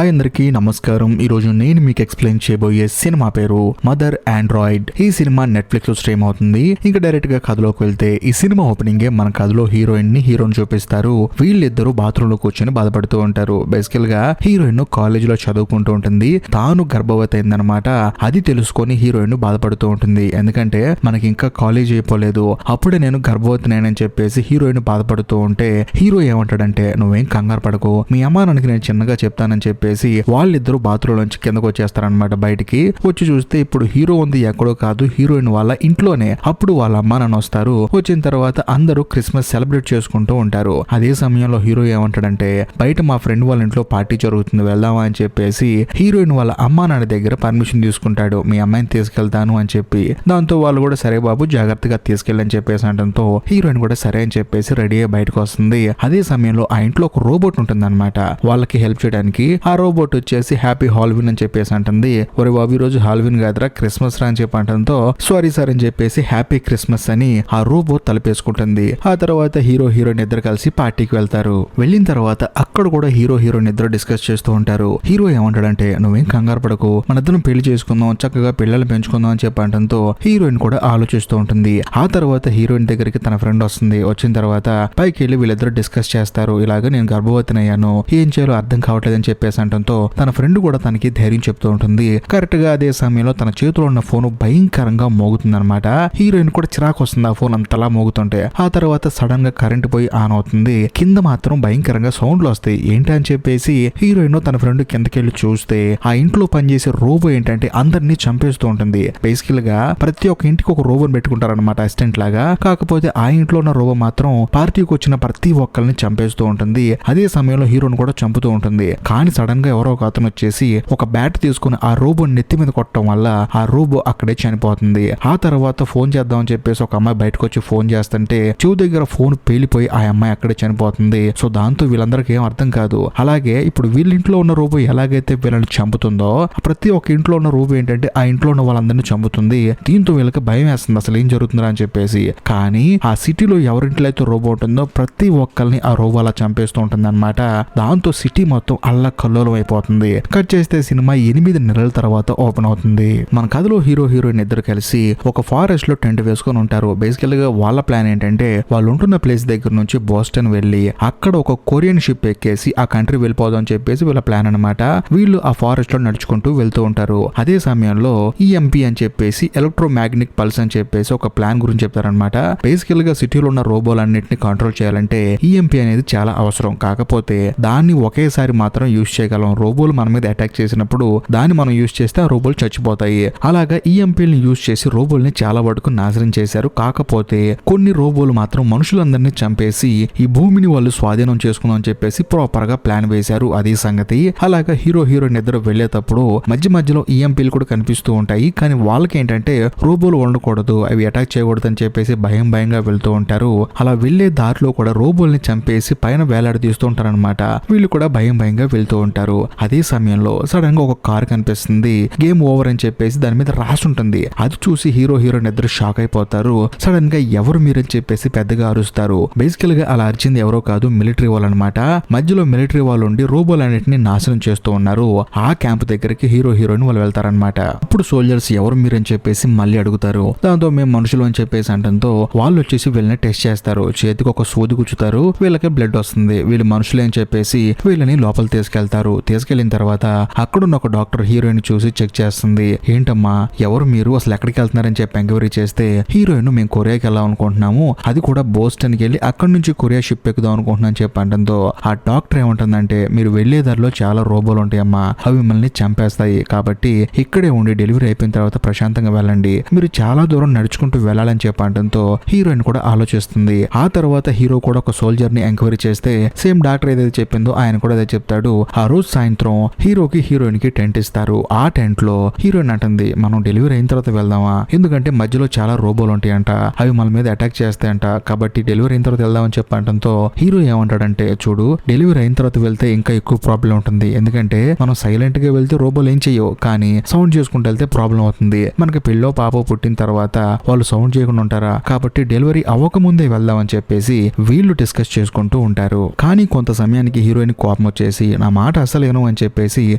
Hi అందరికీ నమస్కారం. ఈరోజు నేను మీకు ఎక్స్ప్లెయిన్ చేయబోయే సినిమా పేరు మదర్ ఆండ్రాయిడ్. ఈ సినిమా నెట్ఫ్లిక్స్ లో స్ట్రీమ్ అవుతుంది. ఇంకా డైరెక్ట్ గా కథలోకి వెళ్తే ఈ సినిమా ఓపెనింగ్ మన కథలో హీరోని చూపిస్తారు. వీళ్ళిద్దరూ బాత్రూమ్ లో కూర్చొని బాధపడుతూ ఉంటారు. బేసికల్ గా హీరోయిన్ కాలేజ్ లో చదువుకుంటూ ఉంటుంది. తాను గర్భవతి అయిందనమాట. అది తెలుసుకొని హీరోయిన్ బాధపడుతూ ఉంటుంది. ఎందుకంటే మనకి ఇంకా కాలేజ్ అయిపోలేదు, అప్పుడే నేను గర్భవతినని చెప్పేసి హీరోయిన్ బాధపడుతూ ఉంటే హీరో ఏమంటాడంటే, నువ్వేం కంగారు పడకు, మీ అమ్మా నాన్నకి నేను చిన్నగా చెప్తానని చెప్పేసి వాళ్ళిద్దరూ బాత్రూమ్ నుంచి కిందకు వచ్చేస్తారనమాట. బయటికి వచ్చి చూస్తే ఇప్పుడు హీరో ఉంది ఎక్కడో కాదు, హీరోయిన్ వాళ్ళ ఇంట్లోనే. అప్పుడు వాళ్ళ అమ్మ నాన్న వస్తారు. వచ్చిన తర్వాత అందరూ క్రిస్మస్ సెలబ్రేట్ చేసుకుంటూ ఉంటారు. అదే సమయంలో హీరో ఏమంటాడంటే, బయట మా ఫ్రెండ్ వాళ్ళ ఇంట్లో పార్టీ జరుగుతుంది, వెళ్దామా అని చెప్పేసి హీరోయిన్ వాళ్ళ అమ్మా నాన్న దగ్గర పర్మిషన్ తీసుకుంటాడు. మీ అమ్మాయిని తీసుకెళ్తాను అని చెప్పి. దాంతో వాళ్ళు కూడా సరే బాబు జాగ్రత్తగా తీసుకెళ్ళని చెప్పేసి అనడంతో హీరోయిన్ కూడా సరే అని చెప్పేసి రెడీ అయ్యి బయటకు వస్తుంది. అదే సమయంలో ఆ ఇంట్లో ఒక రోబోట్ ఉంటుంది అనమాట. వాళ్ళకి హెల్ప్ చేయడానికి. ఆ రోబోట్ వచ్చేసి హ్యాపీ హాల్విన్ అని చెప్పేసి అంటుంది. ఒరే బాబు, ఈ రోజు హాల్విన్ కాదురా క్రిస్మస్ రా అని చెప్పి అంటంతో సారీ సార్ అని చెప్పేసి హ్యాపీ క్రిస్మస్ అని ఆ రోబోట్ తలపేసుకుంటుంది. ఆ తర్వాత హీరోయిన్ ఇద్దరు కలిసి పార్టీకి వెళ్తారు. వెళ్ళిన తర్వాత అక్కడ కూడా హీరోయిన్ ఇద్దరు డిస్కస్ చేస్తూ ఉంటారు. హీరో ఏమంటాడంటే, నువ్వేం కంగారు పడకు, మన ఇద్దరం పెళ్లి చేసుకుందాం, చక్కగా పిల్లలు పెంచుకుందాం అని చెప్పి అంటంతో హీరోయిన్ కూడా ఆలోచిస్తూ ఉంటుంది. ఆ తర్వాత హీరోయిన్ దగ్గరికి తన ఫ్రెండ్ వస్తుంది. వచ్చిన తర్వాత పైకి వెళ్ళి వీళ్ళిద్దరు డిస్కస్ చేస్తారు. ఇలాగ నేను గర్భవతినయ్యాను, ఏం చేయాలో అర్థం కావట్లేదని చెప్పేసి అంటంతో తన ఫ్రెండ్ కూడా తనకి ధైర్యం చెప్తూ ఉంటుంది. కరెక్ట్ గా అదే సమయంలో తన చేతిలో ఉన్న ఫోన్ భయంకరంగా మోగుతుంది అనమాట. హీరోయిన్ కూడా చిరాకు వస్తుంది ఆ ఫోన్ అంతలా మోగుతుంటే. ఆ తర్వాత సడన్ గా కరెంట్ పోయి ఆన్ అవుతుంది. కింద మాత్రం భయంకరంగా సౌండ్లు వస్తాయి. ఏంటి అని చెప్పేసి హీరోయిన్ తన ఫ్రెండ్ కిందకెళ్ళి చూస్తే ఆ ఇంట్లో పనిచేసే రోబో ఏంటంటే అందరినీ చంపేస్తూ ఉంటుంది. బేసికల్ గా ప్రతి ఒక్క ఇంటికి ఒక రోబోని పెట్టుకుంటారనమాట, అసిస్టెంట్ లాగా. కాకపోతే ఆ ఇంట్లో ఉన్న రోబో మాత్రం పార్టీకి వచ్చిన ప్రతి ఒక్కరిని చంపేస్తూ ఉంటుంది. అదే సమయంలో హీరోని కూడా చంపుతూ ఉంటుంది. కానీ సడన్ గా ఎవరో ఒక అతను వచ్చేసి ఒక బ్యాట్ తీసుకుని ఆ రోబో నెత్తి మీద కొట్టడం వల్ల ఆ రోబో అక్కడే చనిపోతుంది. ఆ తర్వాత ఫోన్ చేద్దామని చెప్పేసి ఒక అమ్మాయి బయటకు వచ్చి ఫోన్ చేస్తుంటే చెవు దగ్గర ఫోన్ పేలిపోయి ఆ అమ్మాయి అక్కడే చనిపోతుంది. సో దాంతో వీళ్ళందరికీ ఏం అర్థం కాదు. అలాగే ఇప్పుడు వీళ్ళ ఇంట్లో ఉన్న రోబో ఎలాగైతే వీళ్ళని చంపుతుందో ప్రతి ఒక్క ఇంట్లో ఉన్న రోబో ఏంటంటే ఆ ఇంట్లో ఉన్న వాళ్ళందరినీ చంపుతుంది. దీంతో వీళ్ళకి భయం వేస్తుంది, అసలు ఏం జరుగుతుందా అని చెప్పేసి. కానీ ఆ సిటీలో ఎవరింట్లో అయితే రోబో ఉంటుందో ప్రతి ఒక్కరిని ఆ రోబో అలా చంపేస్తూ ఉంటుంది అనమాట. దాంతో సిటీ మొత్తం అల్లకల్లోలం అయిపోతుంది. కట్ చేస్తే సినిమా 8 నెలల తర్వాత ఓపెన్ అవుతుంది. మన కథలో హీరోయిన్ ఇద్దరు కలిసి ఒక ఫారెస్ట్ లో టెంట్ వేసుకొని ఉంటారు. బేసికల్ గా వాళ్ళ ప్లాన్ ఏంటంటే వాళ్ళు ఉంటున్న ప్లేస్ దగ్గర నుంచి బోస్టన్ వెళ్లి అక్కడ ఒక కొరియన్ షిప్ ఎక్కేసి ఆ కంట్రీ వెళ్ళిపోదాం అని చెప్పేసి వీళ్ళ ప్లాన్ అనమాట. వీళ్ళు ఆ ఫారెస్ట్ లో నడుచుకుంటూ వెళ్తూ ఉంటారు. అదే సమయంలో ఈఎంపీ అని చెప్పేసి ఎలక్ట్రోమాగ్నెటిక్ పల్స్ అని చెప్పేసి ఒక ప్లాన్ గురించి చెప్తారనమాట. బేసికల్ గా సిటీలో ఉన్న రోబోలన్నింటినీ కంట్రోల్ చేయాలంటే ఈఎంపీ అనేది చాలా అవసరం. కాకపోతే దాన్ని ఒకేసారి మాత్రం యూజ్ చేయగలం. రోబోలు మన మీద అటాక్ చేసినప్పుడు దాన్ని మనం యూజ్ చేస్తే ఆ రోబోలు చచ్చిపోతాయి. అలాగా ఈఎంపీని యూజ్ చేసి రోబోల్ని చాలా వరకు నాశనం చేశారు. కాకపోతే కొన్ని రోబోలు మాత్రం మనుషులందరినీ చంపేసి ఈ భూమిని వాళ్ళు స్వాధీనం చేసుకుందాం అని చెప్పేసి ప్రాపర్ గా ప్లాన్ వేశారు. అదే సంగతి. అలాగా హీరోయిన్ ఇద్దరు వెళ్లేటప్పుడు మధ్యలో ఈఎంపీలు కూడా కనిపిస్తూ ఉంటాయి. కానీ వాళ్ళకి ఏంటంటే రోబోలు ఉండకూడదు, అవి అటాక్ చేయకూడదు అని చెప్పేసి భయంగా వెళ్తూ ఉంటారు. అలా వెళ్లే దారిలో కూడా రోబోల్ని చంపేసి పైన వేలాడదీస్తూ ఉంటారనమాట. వీళ్ళు కూడా భయంగా వెళ్తూ ఉంటారు. అదే సమయంలో సడన్ గా ఒక కార్ కనిపిస్తుంది. గేమ్ ఓవర్ అని చెప్పేసి దాని మీద రాసి ఉంటుంది. అది చూసి హీరోయిన్ ఇద్దరు షాక్ అయిపోతారు. సడన్ గా ఎవరు మీరని చెప్పేసి పెద్దగా అరుస్తారు. బేసికల్ గా అలా అరిచింది ఎవరో కాదు, మిలిటరీ వాళ్ళు అనమాట. మధ్యలో మిలిటరీ వాళ్ళు ఉండి రోబోలన్నిటిని నాశనం చేస్తూ ఉన్నారు. ఆ క్యాంప్ దగ్గరికి హీరోయిన్ వాళ్ళు వెళ్తారనమాట. అప్పుడు సోల్జర్స్ ఎవరు మీరని చెప్పేసి మళ్ళీ అడుగుతారు. దాంతో మేము మనుషులు అని చెప్పేసి అంటంతో వాళ్ళు వచ్చేసి వీళ్ళని టెస్ట్ చేస్తారు. చేతికి ఒక సూది గుచ్చుతారు. వీళ్ళకి బ్లడ్ వస్తుంది. వీళ్ళు మనుషులే అని చెప్పేసి వీళ్ళని లోపల తీసుకెళ్తారు. తీసుకెళ్లిన తర్వాత అక్కడున్న ఒక డాక్టర్ హీరోయిన్ చూసి చెక్ చేస్తుంది. ఏంటమ్మా ఎవరు మీరు, అసలు ఎక్కడికి వెళ్తున్నారని చెప్పి ఎంక్వైరీ చేస్తే హీరోయిన్ మేము కొరియాకి వెళ్ళాం అనుకుంటున్నాము, అది కూడా బోస్టన్ కి వెళ్ళి అక్కడి నుంచి కొరియా షిప్ ఎక్కుదాం అనుకుంటున్నాను చెప్పి అంటంతో ఆ డాక్టర్ ఏమంటుందంటే, మీరు వెళ్లే దారిలో చాలా రోబోలు ఉంటాయమ్మా, అవి మిమ్మల్ని చంపేస్తాయి. కాబట్టి ఇక్కడే ఉండి డెలివరీ అయిపోయిన తర్వాత ప్రశాంతంగా వెళ్ళండి, మీరు చాలా దూరం నడుచుకుంటూ వెళ్ళాలని చెప్పి అంటంతో హీరోయిన్ కూడా ఆలోచిస్తుంది. ఆ తర్వాత హీరో కూడా ఒక సోల్జర్ ని ఎంక్వైరీ చేస్తే సేమ్ డాక్టర్ ఏదైతే చెప్పిందో ఆయన కూడా అదే చెప్తాడు. ఆ రోజు సాయంత్రం హీరోయిన్ కి టెంట్ ఇస్తారు. ఆ టెంట్ లో హీరోయిన్ అంటుంది, మనం డెలివరీ అయిన తర్వాత వెళ్దామా, ఎందుకంటే మధ్యలో చాలా రోబోలు ఉంటాయంట, అవి మన మీద అటాక్ చేస్తాయంట, కాబట్టి డెలివరీ అయిన తర్వాత వెళ్దామని చెప్పంటంతో హీరో ఏమంటాడంటే, చూడు డెలివరీ అయిన తర్వాత వెళ్తే ఇంకా ఎక్కువ ప్రాబ్లం ఉంటుంది. ఎందుకంటే మనం సైలెంట్ గా వెళ్తే రోబోలు ఏం చెయ్యవు, కానీ సౌండ్ చేసుకుంటూ వెళ్తే ప్రాబ్లం అవుతుంది. మనకి పిల్లో పాపో పుట్టిన తర్వాత వాళ్ళు సౌండ్ చేయకుండా ఉంటారా, కాబట్టి డెలివరీ అవ్వకముందే వెళ్దామని చెప్పేసి వీళ్ళు డిస్కస్ చేసుకుంటూ ఉంటారు. కానీ కొంత సమయానికి హీరోయిన్ కోపం వచ్చేసి, నా మాట చేస్తలేను అని చెప్పేసి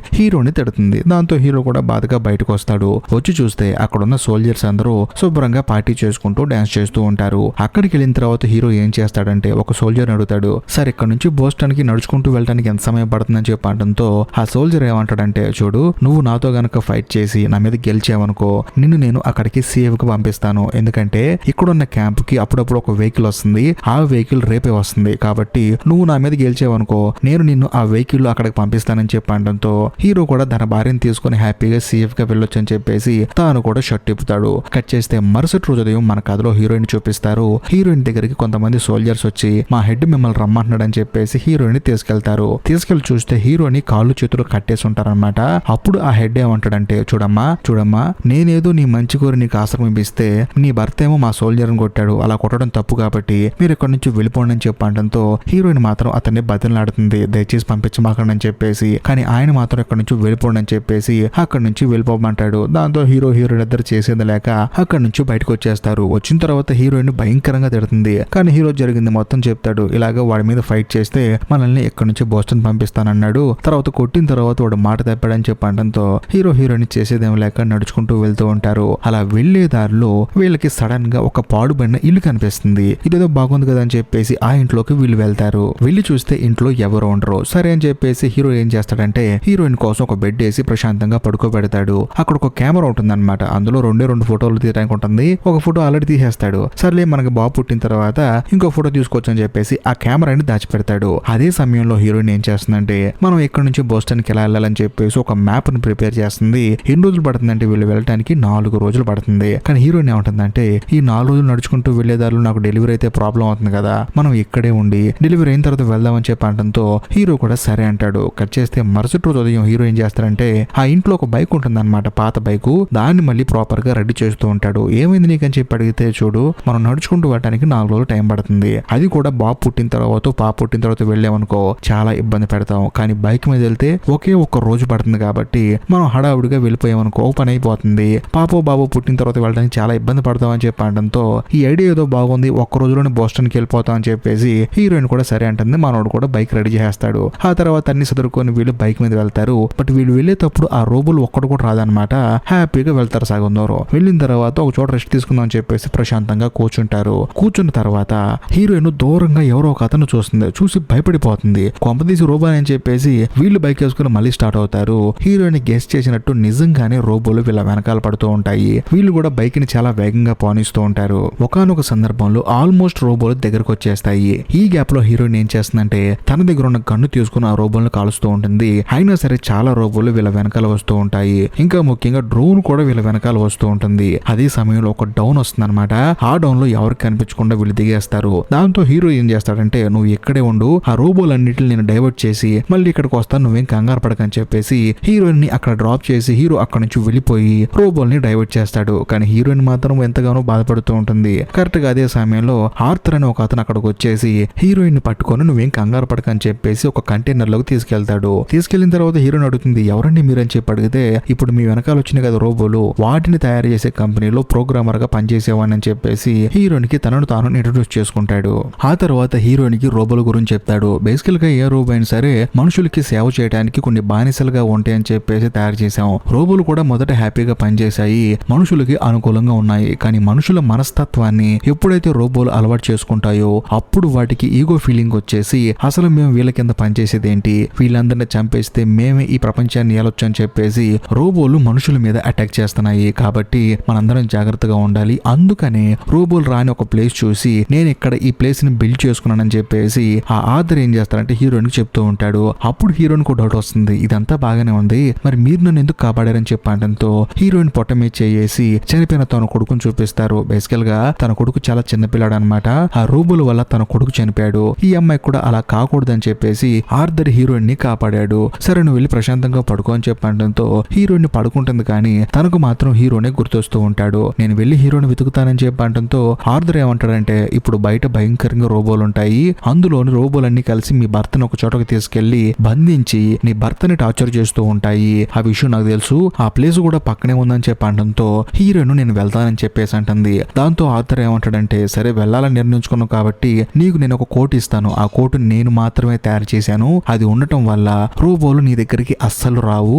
హీరోని తిడుతుంది. దాంతో హీరో కూడా బాధగా బయటకు వస్తాడు. వచ్చి చూస్తే అక్కడున్న సోల్జర్స్ అందరూ శుభ్రంగా పార్టీ చేసుకుంటూ డాన్స్ చేస్తూ ఉంటారు. అక్కడికి వెళ్ళిన తర్వాత హీరో ఏం చేస్తాడంటే ఒక సోల్జర్ అడుగుతాడు, సార్ ఇక్కడ నుంచి బోస్టన్ కి నడుచుకుంటూ వెళ్ళడానికి ఎంత సమయం పడుతుందని చెప్పడంతో ఆ సోల్జర్ ఏమంటాడంటే, చూడు నువ్వు నాతో గనక ఫైట్ చేసి నా మీద గెలిచావనుకో నిన్ను నేను అక్కడికి సేఫ్ గా పంపిస్తాను. ఎందుకంటే ఇక్కడున్న క్యాంప్ కి అప్పుడప్పుడు ఒక వెహికల్ వస్తుంది, ఆ వెహికల్ రేపే వస్తుంది. కాబట్టి నువ్వు నా మీద గెలిచావనుకో నేను నిన్ను ఆ వెహికల్ అక్కడికి పంపిస్తానని చెప్పడంతో హీరో కూడా తన భార్యను తీసుకుని హ్యాపీగా సేఫ్ గా వెళ్ళొచ్చు అని చెప్పేసి తాను కూడా షర్ట్ తిప్పుతాడు. కట్ చేస్తే మరుసటి రోజు ఉదయం మన కథలో హీరోయిన్ చూపిస్తారు. హీరోయిన్ దగ్గరికి కొంతమంది సోల్జర్స్ వచ్చి మా హెడ్ మిమ్మల్ని రమ్మంటున్నాడు అని చెప్పేసి హీరోయిన్ తీసుకెళ్తారు. తీసుకెళ్లి చూస్తే హీరోని కాళ్ళు చేతులు కట్టేసి ఉంటారనమాట. అప్పుడు ఆ హెడ్ ఏమంటాడంటే, చూడమ్మా నేనేదో నీ మంచి కోరి నీకు ఆశ్రమం ఇస్తే నీ భర్త ఏమో మా సోల్జర్ని కొట్టాడు, అలా కొట్టడం తప్పు కాబట్టి మీరు ఇక్కడ నుంచి వెళ్ళిపోండి అని చెప్పడంతో హీరోయిన్ మాత్రం అతన్ని బతిలాడుతుంది, దయచేసి పంపించమాకండి అని చెప్పేసి. కానీ ఆయన మాత్రం ఇక్కడ నుంచి వెళ్ళిపోండి అని చెప్పేసి అక్కడి నుంచి వెళ్ళిపోమంటాడు. దాంతో హీరోయిన్ ఇద్దరు చేసేది లేక అక్కడి నుంచి బయటకు వచ్చేస్తారు. వచ్చిన తర్వాత హీరోయిన్ భయంకరంగా తిడుతుంది. కానీ హీరో జరిగింది మొత్తం చెప్తాడు. ఇలాగ వాడి మీద ఫైట్ చేస్తే మనల్ని ఇక్కడ నుంచి బోస్టన్ పంపిస్తానన్నాడు. తర్వాత కొట్టిన తర్వాత వాడు మాట తప్పాడని చెప్పడంతో హీరోయిన్ చేసేదేం లేక నడుచుకుంటూ వెళ్తూ ఉంటారు. అలా వెళ్లే దారిలో వీళ్ళకి సడన్ గా ఒక పాడుబడిన ఇల్లు కనిపిస్తుంది. ఇదేదో బాగుంది కదా అని చెప్పేసి ఆ ఇంట్లోకి వీళ్ళు వెళ్తారు. వెళ్ళి చూస్తే ఇంట్లో ఎవరు ఉండరు. సరే అని చెప్పేసి హీరో ఏం చేస్తాడంటే హీరోయిన్ కోసం ఒక బెడ్ వేసి ప్రశాంతంగా పడుకోబెడతాడు. అక్కడ ఒక కెమెరా ఉంటుందన్నమాట. అందులో రెండు ఫోటోలు తీయడానికి ఉంటుంది. ఒక ఫోటో ఆల్రెడీ తీసేస్తాడు. సర్లే మనకి బాబు పుట్టిన తర్వాత ఇంకో ఫోటో తీసుకోవచ్చు అని చెప్పేసి ఆ కెమెరాని దాచిపెడతాడు. అదే సమయంలో హీరోయిన్ ఏం చేస్తుందంటే మనం ఇక్కడ నుంచి బోస్టన్ కి ఎలా వెళ్ళాలని చెప్పేసి ఒక మ్యాప్ ని ప్రిపేర్ చేస్తుంది. ఎన్ని రోజులు పడుతుందంటే వీళ్ళు వెళ్ళడానికి 4 రోజులు పడుతుంది. కానీ హీరోయిన్ ఏమంటుందంటే ఈ 4 రోజులు నడుచుకుంటూ వెళ్లేదారులు నాకు డెలివరీ అయితే ప్రాబ్లం అవుతుంది కదా, మనం ఇక్కడే ఉండి డెలివరీ అయిన తర్వాత వెళ్దామని చెప్పడంతో హీరో కూడా సరే అంటాడు. కట్ చేస్తే మరుసటి రోజు ఉదయం హీరో ఏం చేస్తారంటే ఆ ఇంట్లో ఒక బైక్ ఉంటుందన్నమాట, పాత బైకు. దాన్ని మళ్ళీ ప్రాపర్ గా రెడీ చేస్తూ ఉంటాడు. ఏమైంది నీకని చెప్పి అడిగితే, చూడు మనం నడుచుకుంటూ వెళ్ళడానికి 4 రోజులు టైం పడుతుంది, అది కూడా బాబు పుట్టిన తర్వాత పాప పుట్టిన తర్వాత వెళ్ళామనుకో చాలా ఇబ్బంది పెడతాం. కానీ బైక్ మీద వెళ్తే ఒకే ఒక్క రోజు పడుతుంది కాబట్టి మనం హడావుడిగా వెళ్ళిపోయామనుకో పని అయిపోతుంది. పాపో బాబు పుట్టిన తర్వాత వెళ్ళడానికి చాలా ఇబ్బంది పడతాం అని చెప్పడంతో ఈ ఐడియా ఏదో బాగుంది, ఒక్క రోజులోనే బోస్టన్ కి వెళ్ళిపోతాం అని చెప్పేసి హీరోయిన్ కూడా సరే అంటుంది. మనోడు కూడా బైక్ రెడీ చేస్తాడు. ఆ తర్వాత అన్ని సదురుకొని వీళ్ళు బైక్ మీద వెళ్తారు. బట్ వీళ్ళు వెళ్ళేటప్పుడు ఆ రోబోలు ఒక్కడు కూడా రాదనమాట. హ్యాపీగా వెళ్తారు సగం దూరం. వెళ్ళిన తర్వాత ఒక చోట రెస్ట్ తీసుకుందాం అని చెప్పేసి ప్రశాంతంగా కూర్చుంటారు. కూర్చున్న తర్వాత హీరోయిన్ దూరంగా ఎవరో ఒక అతను చూస్తుంది. చూసి భయపడిపోతుంది. కొంపదీసి రోబో అని చెప్పేసి వీళ్ళు బైక్ వేసుకుని మళ్ళీ స్టార్ట్ అవుతారు. హీరోయిన్ గెస్ చేసినట్టు నిజంగానే రోబోలు వీళ్ళ వెనకాల పడుతూ ఉంటాయి. వీళ్ళు కూడా బైక్ ని చాలా వేగంగా పోనిస్తూ ఉంటారు. ఒకానొక సందర్భంలో ఆల్మోస్ట్ రోబోలు దగ్గరకు వచ్చేస్తాయి. ఈ గ్యాప్ లో హీరోయిన్ ఏం చేస్తుందంటే తన దగ్గర ఉన్న గన్ను తీసుకుని ఆ రోబోలను కాలుస్తూ ఉంటుంది. అయినా సరే చాలా రోబోలు వీళ్ళ వెనకాల వస్తూ ఉంటాయి. ఇంకా ముఖ్యంగా డ్రోన్ కూడా వీళ్ళ వెనకాల వస్తూ ఉంటుంది. అదే సమయంలో ఒక డౌన్ వస్తుంది అనమాట. ఆ డౌన్ లో ఎవరికి కనిపించకుండా వీళ్ళు దిగేస్తారు. దాంతో హీరో ఏం చేస్తాడంటే నువ్వు ఇక్కడే ఉండు, ఆ రోబోలన్నిటిని నేను డైవర్ట్ చేసి మళ్ళీ ఇక్కడికి వస్తాను, నువ్వేం కంగారు పడకని చెప్పేసి హీరోయిన్ ని అక్కడ డ్రాప్ చేసి హీరో అక్కడ నుంచి వెళ్ళిపోయి రోబోల్ని డైవర్ట్ చేస్తాడు. కానీ హీరోయిన్ మాత్రం ఎంతగానో బాధపడుతూ ఉంటుంది. కరెక్ట్ గా అదే సమయంలో ఆర్థర్ అని ఒక అతను అక్కడికి వచ్చేసి హీరోయిన్ ని పట్టుకొని నువ్వేం కంగారు పడకని చెప్పేసి ఒక కంటైనర్ లోకి తీసుకెళ్తాడు. తీసుకెళ్లిన తర్వాత హీరోయిన్ అడుగుతుంది ఎవరండి మీరని చెప్పి అడిగితే ఇప్పుడు మీ వెనకాల వచ్చినాయి కదా రోబోలు, వాటిని తయారు చేసే కంపెనీలో ప్రోగ్రామర్ గా పనిచేసేవాడిని అని చెప్పేసి హీరోయిన్ కి తనను తాను ఇంట్రడ్యూస్ చేసుకుంటాడు. ఆ తర్వాత హీరోయిన్ కి రోబోల గురించి చెప్తాడు. బేసికల్ గా ఏ రోబో అయినా సరే మనుషులకి సేవ చేయడానికి కొన్ని బానిసలుగా ఉంటాయని చెప్పేసి తయారు చేశాం. రోబోలు కూడా మొదట హ్యాపీగా పనిచేశాయి, మనుషులకి అనుకూలంగా ఉన్నాయి. కానీ మనుషుల మనస్తత్వాన్ని ఎప్పుడైతే రోబోలు అలవాటు చేసుకుంటాయో అప్పుడు వాటికి ఈగో ఫీలింగ్ వచ్చేసి అసలు మేము వీళ్ళ కింద పనిచేసేది ఏంటి, వీళ్ళందరినీ చంపేస్తే మేమే ఈ ప్రపంచాన్ని ఏలొచ్చు అని చెప్పేసి రోబోలు మనుషుల మీద అటాక్ చేస్తున్నాయి. కాబట్టి మనందరం జాగ్రత్తగా ఉండాలి. అందుకనే రోబోలు రాని ఒక ప్లేస్ చూసి నేను ఇక్కడ ఈ ప్లేస్ ని బిల్డ్ చేసుకున్నానని చెప్పేసి ఆ ఆర్థర్ ఏం చేస్తారంటే హీరోయిన్ కి చెప్తూ ఉంటాడు. అప్పుడు హీరోయిన్ కు డౌట్ వస్తుంది, ఇదంతా బాగానే ఉంది, మరి మీరు నన్ను ఎందుకు కాపాడారని చెప్పడంతో హీరోయిన్ పొట్ట మీద చేసి చనిపోయిన తన కొడుకుని చూపిస్తారు. బేసికల్ గా తన కొడుకు చాలా చిన్నపిల్లాడు అనమాట. ఆ రోబోల వల్ల తన కొడుకు చనిపోయాడు. ఈ అమ్మాయి కూడా అలా కాకూడదని చెప్పేసి ఆర్థర్ హీరోయిన్ ని కాపాడాడు. సరే నువ్వు వెళ్ళి ప్రశాంతంగా పడుకో అని చెప్పడంతో హీరోయిన్ ని పడుకుంటుంది. కానీ తనకు మాత్రం హీరోనే గుర్తొస్తూ ఉంటాడు. నేను వెళ్ళి హీరోని వెతుకుతానని చెప్పడంతో ఆర్థర్ ఏమంటాడంటే ఇప్పుడు బయట భయంకరంగా రోబోలు ఉంటాయి, అందులోని రోబోలన్నీ కలిసి మీ భర్తను ఒక చోటకి తీసుకెళ్లి బంధించి నీ భర్తని టార్చర్ చేస్తూ ఉంటాయి. ఆ విషయం నాకు తెలుసు, ఆ ప్లేస్ కూడా పక్కనే ఉందని చెప్పడంతో హీరోయిన్ నేను వెళ్తానని చెప్పేసి అంటుంది. దాంతో ఆర్థర్ ఏమంటాడంటే సరే వెళ్ళాలని నిర్ణయించుకున్నావు కాబట్టి నీకు నేను ఒక కోట్ ఇస్తాను, ఆ కోటు నేను మాత్రమే తయారు చేశాను, అది ఉండటం వల్ల వల్ల రోబోలు నీ దగ్గరికి అస్సలు రావు,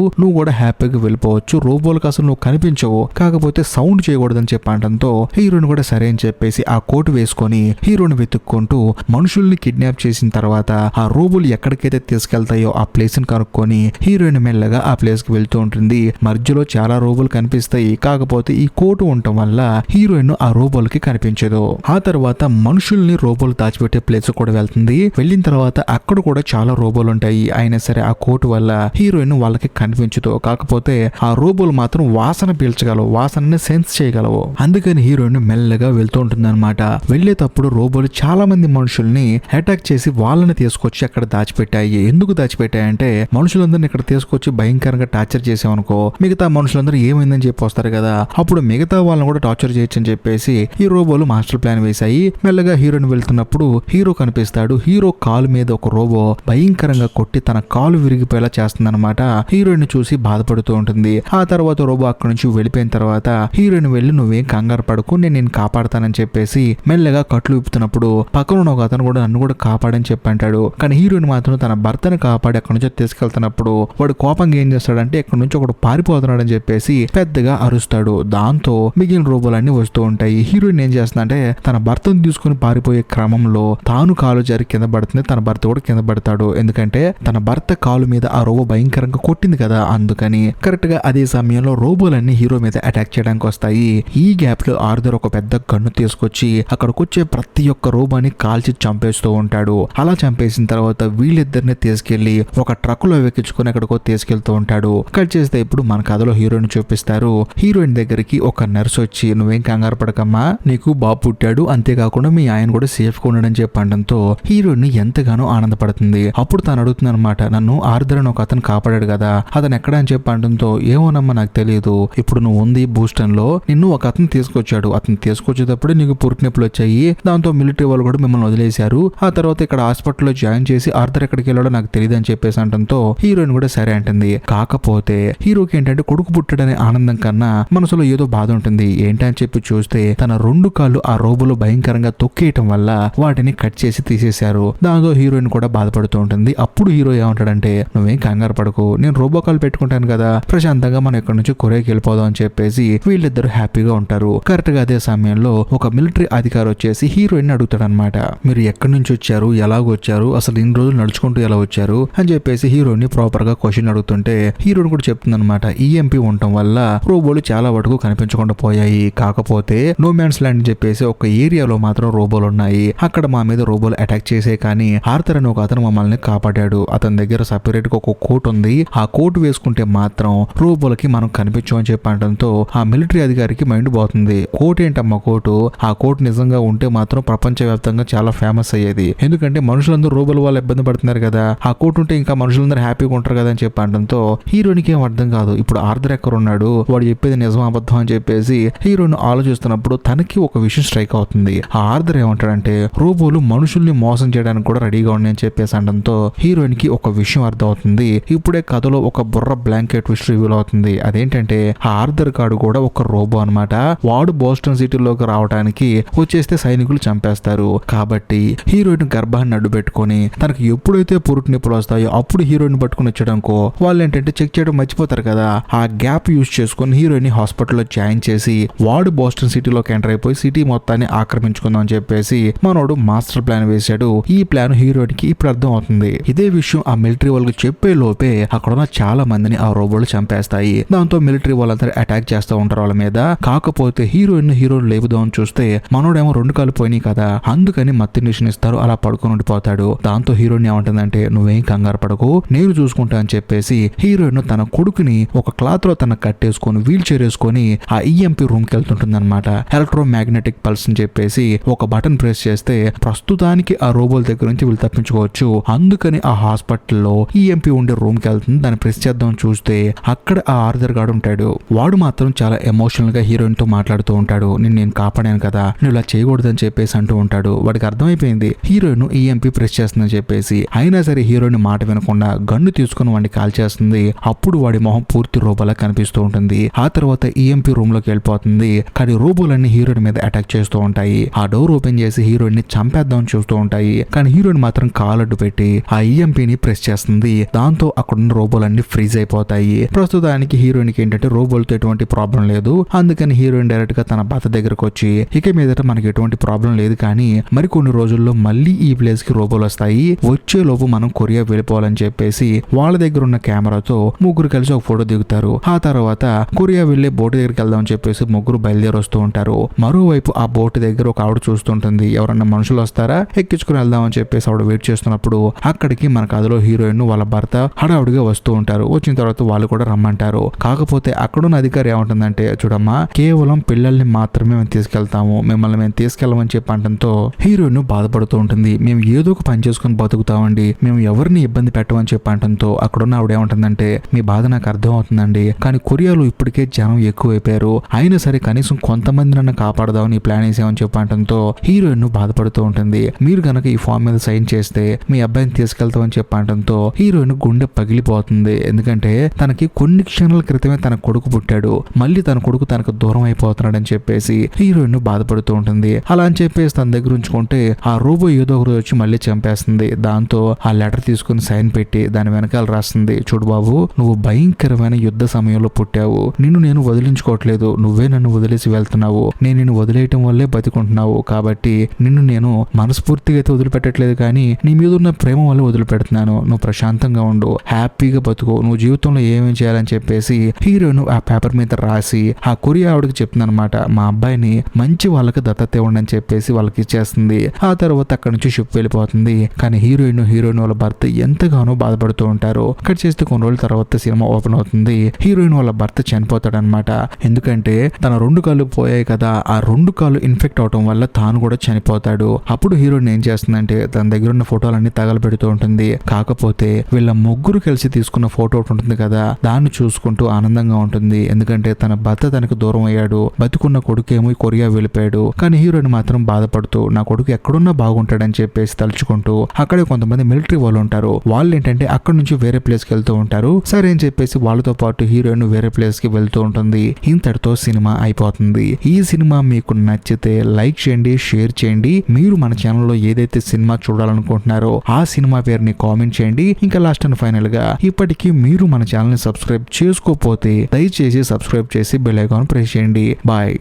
నువ్వు కూడా హ్యాపీగా వెళ్ళిపోవచ్చు, రోబోలకు అసలు నువ్వు కనిపించవు, కాకపోతే సౌండ్ చేయకూడదని చెప్పడంతో హీరోయిన్ కూడా సరే అని చెప్పేసి ఆ కోటు వేసుకొని హీరోని వెతుక్కుంటూ మనుషుల్ని కిడ్నాప్ చేసిన తర్వాత ఆ రోబోలు ఎక్కడికైతే తీసుకెళ్తాయో ఆ ప్లేస్ ని కనుక్కొని హీరోయిన్ మెల్లగా ఆ ప్లేస్ కి వెళ్తూ ఉంటుంది. మధ్యలో చాలా రోబోలు కనిపిస్తాయి, కాకపోతే ఈ కోటు ఉండటం వల్ల హీరోయిన్ ఆ రోబోలకి కనిపించదు. ఆ తర్వాత మనుషుల్ని రోబోలు దాచిపెట్టే ప్లేస్ కూడా వెళ్తుంది. వెళ్ళిన తర్వాత అక్కడ కూడా చాలా రోబోలు ఉంటాయి. అయినా సరే ఆ కోటు వల్ల హీరోయిన్ వాళ్ళకి కనిపించదు, కాకపోతే ఆ రోబోలు మాత్రం వాసన పీల్చగలవు, వాసనని సెన్స్ చేయగలవు. అందుకని హీరోయిన్ మెల్లగా వెళ్తూ ఉంటుంది అనమాట. వెళ్లేటప్పుడు రోబోలు చాలా మంది మనుషుల్ని అటాక్ చేసి వాళ్ళని తీసుకొచ్చి అక్కడ దాచిపెట్టాయి. ఎందుకు దాచిపెట్టాయంటే మనుషులందరినీ ఇక్కడ తీసుకొచ్చి భయంకరంగా టార్చర్ చేసామనుకో మిగతా మనుషులందరూ ఏమైందని చెప్పి వస్తారు కదా, అప్పుడు మిగతా వాళ్ళని కూడా టార్చర్ చేయొచ్చు అని చెప్పేసి ఈ రోబోలు మాస్టర్ ప్లాన్ వేశాయి. మెల్లగా హీరోయిన్ వెళ్తున్నప్పుడు హీరో కనిపిస్తాడు. హీరో కాలు మీద ఒక రోబో భయంకరంగా కొట్టి తన కాలు విరిగిపోయేలా చేస్తుందన్నమాట. హీరోయిన్ చూసి బాధపడుతూ ఉంటుంది. ఆ తర్వాత రోబో అక్కడి నుంచి వెళ్ళిపోయిన తర్వాత హీరోయిన్ వెళ్ళి నువ్వేం కంగారు పడకు, నేను కాపాడతానని చెప్పేసి మెల్లగా కట్లు విప్పుతున్నప్పుడు పక్కన ఉన్న ఒక అతను కూడా నన్ను కూడా కాపాడని చెప్పి అంటాడు. కానీ హీరోయిన్ మాత్రం తన భర్తను కాపాడి అక్కడి నుంచి తీసుకెళ్తున్నప్పుడు వాడు కోపంగా ఏం చేస్తాడంటే ఇక్కడ నుంచి ఒకడు పారిపోతున్నాడని చెప్పేసి పెద్దగా అరుస్తాడు. దాంతో మిగిలిన రోబోలన్నీ వస్తూ ఉంటాయి. హీరోయిన్ ఏం చేస్తుందంటే తన భర్తను తీసుకుని పారిపోయే క్రమంలో తాను కాలు జారి కింద పడుతుంది, తన భర్త కూడా కింద పడతాడు. ఎందుకంటే తన భర్త కాలు మీద ఆ రోబో భయంకరంగా కొట్టింది కదా, అందుకని. కరెక్ట్ గా అదే సమయంలో రోబోలన్నీ హీరో మీద అటాక్ చేయడానికి వస్తాయి. ఈ గ్యాప్ లో ఆర్థర్ ఒక పెద్ద గన్ను తీసుకొచ్చి అక్కడికి వచ్చే ప్రతి ఒక్క రోబోని కాల్చి చంపేస్తూ ఉంటాడు. అలా చంపేసిన తర్వాత వీళ్ళిద్దరిని తీసుకెళ్లి ఒక ట్రక్ లో ఎక్కించుకుని ఎక్కడికో తీసుకెళ్తూ ఉంటాడు. కట్ చేస్తే ఇప్పుడు మన కథలో హీరోయిన్ చూపిస్తారు. హీరోయిన్ దగ్గరికి ఒక నర్స్ వచ్చి నువ్వేం కంగారు పడకమ్మా, నీకు బాబు పుట్టాడు, అంతేకాకుండా మీ ఆయన కూడా సేఫ్ గా ఉండడని చెప్పడంతో హీరోయిన్ ఎంతగానో ఆనందపడుతుంది. అప్పుడు తను అడుగుతుంది అనమాట, నన్ను ఆర్థర్ అని ఒక అతను కాపాడాడు కదా, అతను ఎక్కడ అని చెప్పడంతో ఏమోనమ్మా నాకు తెలియదు, ఇప్పుడు నువ్వు ఉంది బూస్టన్ లో, నిన్ను ఒక అతను తీసుకొచ్చాడు, అతను తీసుకొచ్చేటప్పుడు నీకు పురుటినొప్పులు వచ్చాయి, దాంతో మిలిటరీ వాళ్ళు కూడా మిమ్మల్ని వదిలేశారు, ఆ తర్వాత ఇక్కడ హాస్పిటల్లో జాయిన్ చేసి ఆర్థర్ ఎక్కడికి వెళ్ళాడో నాకు తెలియదు అని చెప్పేసి అంటంతో హీరోయిన్ కూడా సరే అంటుంది. కాకపోతే హీరోకి ఏంటంటే కొడుకు పుట్టాడనే ఆనందం కన్నా మనసులో ఏదో బాధ ఉంటుంది. ఏంటని చెప్పి చూస్తే తన 2 కాళ్ళు ఆ రోబోలో భయంకరంగా తొక్కేయటం వల్ల వాటిని కట్ చేసి తీసేశారు. దాంతో హీరోయిన్ కూడా బాధపడుతూ ఉంటుంది. అప్పుడు హీరో ఏమంటాడంటే నువ్వేం కంగారు పడకు, నేను రోబో కాల్ పెట్టుకుంటాను కదా, ప్రశాంతంగా మనం ఇక్కడ నుంచి కొరియాకి వెళ్ళిపోదాం అని చెప్పేసి వీళ్ళిద్దరు హ్యాపీగా ఉంటారు. కరెక్ట్ గా అదే సమయంలో ఒక మిలిటరీ అధికారి వచ్చేసి హీరోయిన్ అడుగుతాడు అనమాట, మీరు ఎక్కడి నుంచి వచ్చారు, ఎలాగొచ్చారు, అసలు ఇన్ని రోజులు నడుచుకుంటూ ఎలా వచ్చారు అని చెప్పేసి హీరోయిన్ ప్రాపర్ గా క్వశ్చన్ అడుగుతుంటే హీరోయిన్ కూడా చెప్తుంది అనమాట, ఈఎంపీ ఉండటం వల్ల రోబోలు చాలా వరకు కనిపించకుండా పోయాయి, కాకపోతే నో మ్యాన్స్ ల్యాండ్ అని చెప్పేసి ఒక ఏరియాలో మాత్రం రోబోలు ఉన్నాయి, అక్కడ మా మీద రోబోలు అటాక్ చేసే కానీ ఆర్థర్ అని ఒక అతను మమ్మల్ని కాపాడాడు, అతని దగ్గర సపరేట్ గా ఒక కోట్ ఉంది, ఆ కోట్ వేసుకుంటే మాత్రం రోబోలకి మనం కనిపించం అని చెప్పడంతో ఆ మిలిటరీ అధికారికి మైండ్ పోతుంది. కోట్ ఏంటమ్మా కోటు, ఆ కోట్ నిజంగా ఉంటే మాత్రం ప్రపంచవ్యాప్తంగా చాలా ఫేమస్ అయ్యేది, ఎందుకంటే మనుషులందరూ రోబోల వాళ్ళు ఇబ్బంది పడుతున్నారు కదా, ఆ కోట్ ఉంటే ఇంకా మనుషులందరూ హ్యాపీగా ఉంటారు కదా అని చెప్పడంతో హీరోయిన్కి ఏం అర్థం కాదు, ఇప్పుడు ఆర్థర్ ఎక్కడ ఉన్నాడు, వాడు చెప్పేది నిజం అబద్ధం అని చెప్పేసి హీరోయిన్ ఆలోచిస్తున్నప్పుడు తనకి ఒక విషయం స్ట్రైక్ అవుతుంది. ఆ ఆర్థర్ ఏమంటాడంటే రోబోలు మనుషుల్ని మోసం చేయడానికి కూడా రెడీగా ఉన్నాయి అని చెప్పేసి అనడంతో హీరోయిన్ కి ఒక విషయం అర్థం అవుతుంది. ఇప్పుడే కథలో ఒక బుర్ర బ్లాంకెట్ ట్విస్ట్ రివీల్ అవుతుంది. అదేంటంటే ఆ ఆర్థర్ కాడు కూడా ఒక రోబో అనమాట, వాడు బోస్టన్ సిటీలోకి రావడానికి వచ్చేస్తే సైనికులు చంపేస్తారు. కాబట్టి హీరోయిన్ గర్భాన్ని అడ్డు పెట్టుకొని తనకి ఎప్పుడైతే పురుటి నొప్పులు వస్తాయో అప్పుడు హీరోయిన్ పట్టుకుని వచ్చాడనుకో వాళ్ళు ఏంటంటే చెక్ చేయడం మర్చిపోతారు కదా, ఆ గ్యాప్ యూజ్ చేసుకుని హీరోయిన్ హాస్పిటల్లో జాయిన్ చేసి వాడు బోస్టన్ సిటీలోకి ఎంటర్ అయిపోయి సిటీ మొత్తాన్ని ఆక్రమించుకుందాం అని చెప్పేసి మనోడు మాస్టర్ ప్లాన్ వేశాడు. ఈ ప్లాన్ హీరోయిన్ కి ఇప్పుడు అర్థం అవుతుంది. ఇదే విషయం ఆ మిలిటరీ వాళ్ళకి చెప్పే లోపే అక్కడ ఉన్న చాలా మందిని ఆ రోబోలు చంపేస్తాయి. దాంతో మిలిటరీ వాళ్ళందరూ అటాక్ చేస్తూ ఉంటారు వాళ్ళ మీద. కాకపోతే హీరోయిన్ లేపుదాం చూస్తే మనోడేమో 2 కాలు పోయినాయి కదా, అందుకని మత్తు ఇంజెక్షన్ ఇస్తారు, అలా పడుకొని ఉండిపోతాడు. దాంతో హీరోయిన్ ఏమంటుందంటే నువ్వేం కంగారు పడకు, నేను చూసుకుంటా అని చెప్పేసి హీరోయిన్ తన కొడుకుని ఒక క్లాత్ లో తన కట్టేసుకొని వీల్ చైర్ వేసుకొని ఆ ఈఎంపీ రూమ్ కి వెళ్తుంటుంది అనమాట. ఎలక్ట్రో మ్యాగ్నెటిక్ పల్స్ అని చెప్పేసి ఒక బటన్ ప్రెస్ చేస్తే ప్రస్తుతానికి ఆ రోబోల దగ్గర నుంచి వీళ్ళు తప్పించుకోవచ్చు. అందుకని ఆ హాస్పిటల్లో ఈఎంపీ ఉండే రూమ్ కి వెళ్తుంది. దాన్ని ప్రెస్ చేద్దాం చూస్తే అక్కడ ఆ ఆర్థర్ గాడు ఉంటాడు. వాడు మాత్రం చాలా ఎమోషనల్ గా హీరోయిన్ తో మాట్లాడుతూ ఉంటాడు. నేను కాపాడాను కదా, నువ్వు ఇలా చేయకూడదని చెప్పేసి అంటూ ఉంటాడు. వాడికి అర్థమైపోయింది హీరోయిన్ ఈఎంపీ ప్రెస్ చేస్తుందని చెప్పేసి. అయినా సరే హీరోయిన్ మాట వినకుండా గన్ను తీసుకుని వాడిని కాల్ చేస్తుంది. అప్పుడు వాడి మొహం పూర్తి రోబోలా కనిపిస్తూ ఉంటుంది. ఆ తర్వాత ఈఎంపీ రూమ్ లోకి వెళ్ళిపోతుంది. కానీ రోబోలన్నీ హీరోయిన్ మీద అటాక్ చేస్తూ ఉంటాయి. ఆ డోర్ ఓపెన్ చేసి హీరోయిన్ ని చంపేద్దాం చూస్తూ ఉంటాయి. కానీ హీరోయిన్ మాత్రం కాల్ అడ్డు పెట్టి ఆ ఈఎంపీని ప్రెస్ ప్రెస్ చేస్తుంది. దాంతో అక్కడున్న రోబోలన్నీ ఫ్రీజ్ అయిపోతాయి. ప్రస్తుతానికి హీరోయిన్ కి ఏంటంటే రోబోలతో ఎటువంటి ప్రాబ్లం లేదు. అందుకని హీరోయిన్ డైరెక్ట్ గా తన భర్త దగ్గరకు వచ్చి ఇక మీదట మనకి ఎటువంటి ప్రాబ్లం లేదు, కానీ మరికొన్ని రోజుల్లో మళ్ళీ ఈ ప్లేస్ కి రోబోలు వస్తాయి, వచ్చే లోపు మనం కొరియా వెళ్ళిపోవాలని చెప్పేసి వాళ్ళ దగ్గర ఉన్న కెమెరాతో ముగ్గురు కలిసి ఒక ఫోటో దిగుతారు. ఆ తర్వాత కొరియా వెళ్లే బోటు దగ్గరికి వెళ్దామని చెప్పేసి ముగ్గురు బయలుదేరి వస్తూ ఉంటారు. మరోవైపు ఆ బోటు దగ్గర ఒక ఆవిడ చూస్తుంటుంది, ఎవరన్నా మనుషులు వస్తారా ఎక్కించుకుని వెళ్దామని చెప్పేసి ఆవిడ వెయిట్ చేస్తున్నప్పుడు అక్కడికి మన కథలో హీరోయిన్ వాళ్ళ భర్త హడావుడిగా వస్తూ ఉంటారు. వచ్చిన తర్వాత వాళ్ళు కూడా రమ్మంటారు. కాకపోతే అక్కడున్న అధికారి ఏమంటుందంటే, చూడమ్మా, కేవలం పిల్లల్ని మాత్రమే మేము తీసుకెళ్తాము, మిమ్మల్ని మేము తీసుకెళ్ళమని చెప్పి అంటంతో హీరోయిన్ బాధపడుతూ ఉంటుంది. మేము ఏదో ఒక పని చేసుకుని బతుకుతామండి, మేము ఎవరిని ఇబ్బంది పెట్టమని చెప్పి అంటంతో అక్కడున్న ఆవిడ ఏమంటుందంటే, మీ బాధ నాకు అర్థం అవుతుందండి, కానీ కొరియాలో ఇప్పటికే జనం ఎక్కువైపోయారు, అయినా సరే కనీసం కొంతమంది నన్ను కాపాడదామని ప్లాన్ వేసామని చెప్పి అంటంతో హీరోయిన్ బాధపడుతూ ఉంటుంది. మీరు గనక ఈ ఫామ్ మీద సైన్ చేస్తే మీ అబ్బాయిని తీసుకెళ్తామని చెప్పి అంటంతో హీరోయిన్ గుండె పగిలిపోతుంది. ఎందుకంటే తనకి కొన్ని క్షణాల క్రితమే తన కొడుకు పుట్టాడు, మళ్ళీ తన కొడుకు తనకు దూరం అయిపోతున్నాడని చెప్పేసి హీరోయిన్ బాధపడుతూ ఉంటుంది. అలా అని చెప్పేసి తన దగ్గర ఉంచుకుంటే ఆ రోబో ఏదో ఒక రోజు వచ్చి మళ్ళీ చంపేస్తుంది. దాంతో ఆ లెటర్ తీసుకుని సైన్ పెట్టి దాని వెనకాల రాస్తుంది, చూడు బాబు, నువ్వు భయంకరమైన యుద్ధ సమయంలో పుట్టావు, నిన్ను నేను వదిలించుకోవట్లేదు, నువ్వే నన్ను వదిలేసి వెళ్తున్నావు, నేను నిన్ను వదిలేయటం వల్లే బతికుంటున్నావు, కాబట్టి నిన్ను నేను మనస్ఫూర్తిగా అయితే వదిలిపెట్టట్లేదు, కానీ నీ మీద ఉన్న ప్రేమ వల్ల వదిలిపెడుతున్నాను, నువ్వు ప్రశాంతంగా ఉండు, హ్యాపీగా బతుకు, నువ్వు జీవితంలో ఏమేమి చేయాలని చెప్పేసి హీరోయిన్ ఆ పేపర్ మీద రాసి ఆ కొరియా ఆవిడకి చెప్తుంది అనమాట, మా అబ్బాయిని మంచి వాళ్ళకి దత్తత ఇవ్వండి అని చెప్పేసి వాళ్ళకి ఇచ్చేస్తుంది. ఆ తర్వాత అక్కడ నుంచి షిప్ వెళ్ళిపోతుంది. కానీ హీరోయిన్ వాళ్ళ భర్త ఎంతగానో బాధపడుతూ ఉంటారు. కట్ చేస్తే కొన్ని రోజుల తర్వాత సినిమా ఓపెన్ అవుతుంది. హీరోయిన్ వాళ్ళ భర్త చనిపోతాడనమాట. ఎందుకంటే తన 2 కాళ్ళు పోయాయి కదా, ఆ 2 కాళ్ళు ఇన్ఫెక్ట్ అవటం వల్ల తాను కూడా చనిపోతాడు. అప్పుడు హీరోయిన్ ఏం చేస్తుందంటే తన దగ్గర ఉన్న ఫోటోలన్నీ తగలబెడుతూ ఉంటుంది. కాకపోతే వీళ్ళ ముగ్గురు కలిసి తీసుకున్న ఫోటో ఒకటి ఉంటుంది కదా, దాన్ని చూసుకుంటూ ఆనందంగా ఉంటుంది. ఎందుకంటే తన భర్త తనకు దూరం అయ్యాడు, బతుకున్న కొడుకేమో కొరియా వెళ్ళిపోయాడు. కానీ హీరోయిన్ మాత్రం బాధపడుతూ నా కొడుకు ఎక్కడున్నా బాగుంటాడని చెప్పేసి తలుచుకుంటూ అక్కడే కొంతమంది మిలిటరీ వాళ్ళు ఉంటారు. వాళ్ళు ఏంటంటే అక్కడ నుంచి వేరే ప్లేస్ కి వెళ్తూ ఉంటారు. సరే అని చెప్పేసి వాళ్ళతో పాటు హీరోయిన్ వేరే ప్లేస్ కి వెళ్తూ ఉంటుంది. ఇంతటితో సినిమా అయిపోతుంది. ఈ సినిమా మీకు నచ్చితే లైక్ చేయండి, షేర్ చేయండి. మీరు మన ఛానల్లో ఏదైతే సినిమా చూడాలనుకుంటున్నారో ఆ సినిమా పేరుని కామెంట్ చేయండి. ఇంకా లాస్ట్ అండ్ ఫైనల్ గా ఇప్పటికీ మీరు మన ఛానల్ ని సబ్స్క్రైబ్ చేసుకోకపోతే దయచేసి సబ్స్క్రైబ్ చేసి బెల్ ఐకాన్ ప్రెస్ చేయండి. బాయ్.